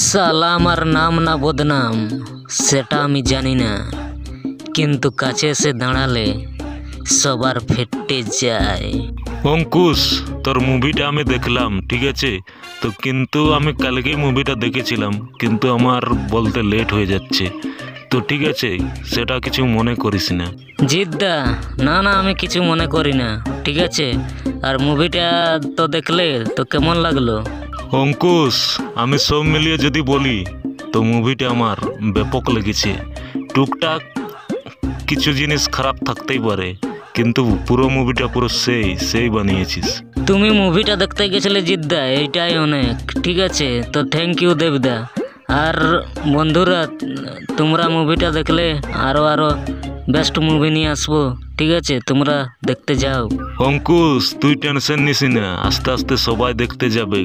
শালা আমার নাম না বদনাম সেটা আমি জানি না, কিন্তু কাছে এসে দাঁড়ালে সবার ফেটে যায়। অঙ্কুশ, তোর মুভিটা আমি দেখলাম, ঠিক আছে তো, কিন্তু আমি কালকেই মুভিটা দেখেছিলাম, কিন্তু আমার বলতে লেট হয়ে যাচ্ছে, তো ঠিক আছে সেটা কিছু মনে করিস না। জিদ্দা, না না আমি কিছু মনে করি না, ঠিক আছে। আর মুভিটা তো দেখলে তো কেমন লাগলো? অঙ্কুশ, আমি সব মিলিয়ে যদি বলি তো মুভিটা আমার ব্যাপক লেগেছে। টুকটাক কিছু জিনিস খারাপ থাকতেই পারে, কিন্তু পুরো মুভিটা পুরো সেই বানিয়েছিস। তুমি মুভিটা দেখতে গেছিলে জিদ্দা, এইটাই অনেক, ঠিক আছে। তো থ্যাংক ইউ দেবদা। আর বন্ধুরা, তোমরা মুভিটা দেখলে আরও বেস্ট মুভি নিয়ে আসবো, ঠিক আছে, তোমরা দেখতে যাও। অঙ্কুশ, তুই টেনশন নিস না, আস্তে আস্তে সবাই দেখতে যাবে।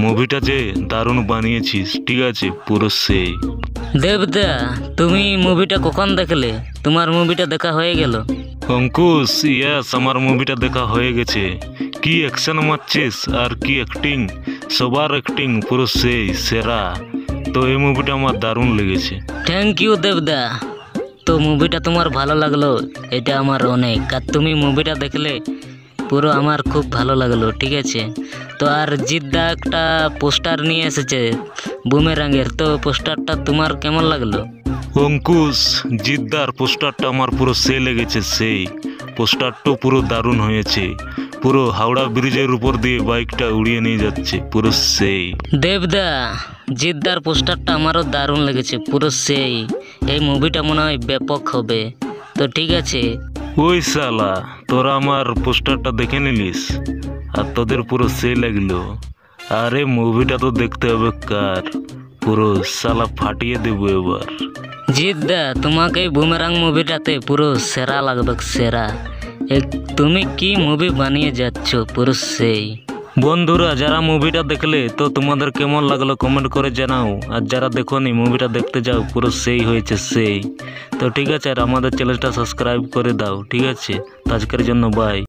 মুভিটা যে দারুণ বানিয়েছিস, ঠিক আছে, পুরো সেই। দেবদা, তুমি মুভিটা কখন দেখলে? তোমার মুভিটা দেখা হয়ে গেল? অঙ্কুশ, ইয়াস, আমার মুভিটা দেখা হয়ে গেছে। কি অ্যাকশন মারছিস আর কি অ্যাক্টিং, সবার অ্যাক্টিং পুরো সেই সেরা। তো এই মুভিটা আমার দারুণ লেগেছে। থ্যাংক ইউ দেবদা। তো মুভিটা তোমার ভালো লাগলো, এটা আমার অনেক। আর তুমি মুভিটা দেখলে পুরো আমার খুব ভালো লাগলো, ঠিক আছে। তো আর জিদ্দা একটা পোস্টার নিয়ে এসেছে বুমেরাঙের, তো পোস্টারটা তোমার কেমন লাগলো? অঙ্কুশ, জিদ্দার পোস্টারটা আমার পুরো সেই লেগেছে, সেই পোস্টারটাও পুরো দারুণ হয়েছে। পুরো হাওড়া ব্রিজের উপর দিয়ে বাইকটা উড়িয়ে নিয়ে যাচ্ছে, পুরো সেই। দেবদা, জিদ্দার পোস্টারটা আমারও দারুণ লেগেছে, পুরো সেই। এই মুভিটা মনে হয় ব্যাপক হবে, তো ঠিক আছে। ওই শালা, তোরা আমার পোস্টারটা দেখে নিলিস আর তোদের পুরো সেই লাগলো। আরে মুভিটা তো দেখতে হবে কার, পুরো শালা ফাটিয়ে দেবো এবার। জিদ্দা, তোমাকে বুমেরাং মুভিটাতে পুরো সেরা লাগবে, সেরা। তুমি কি মুভি বানিয়ে যাচ্ছ, পুরো সেই। বন্ধুরা, যারা মুভিটা দেখলে তো তোমাদের কেমন লাগলো কমেন্ট করে জানাও, আর যারা দেখোনি মুভিটা দেখতে যাও, পুরো সেই হয়েছে সেই। তো ঠিক আছে, আর আমাদের চ্যানেলটা সাবস্ক্রাইব করে দাও, ঠিক আছে। তো আজকের জন্য বাই।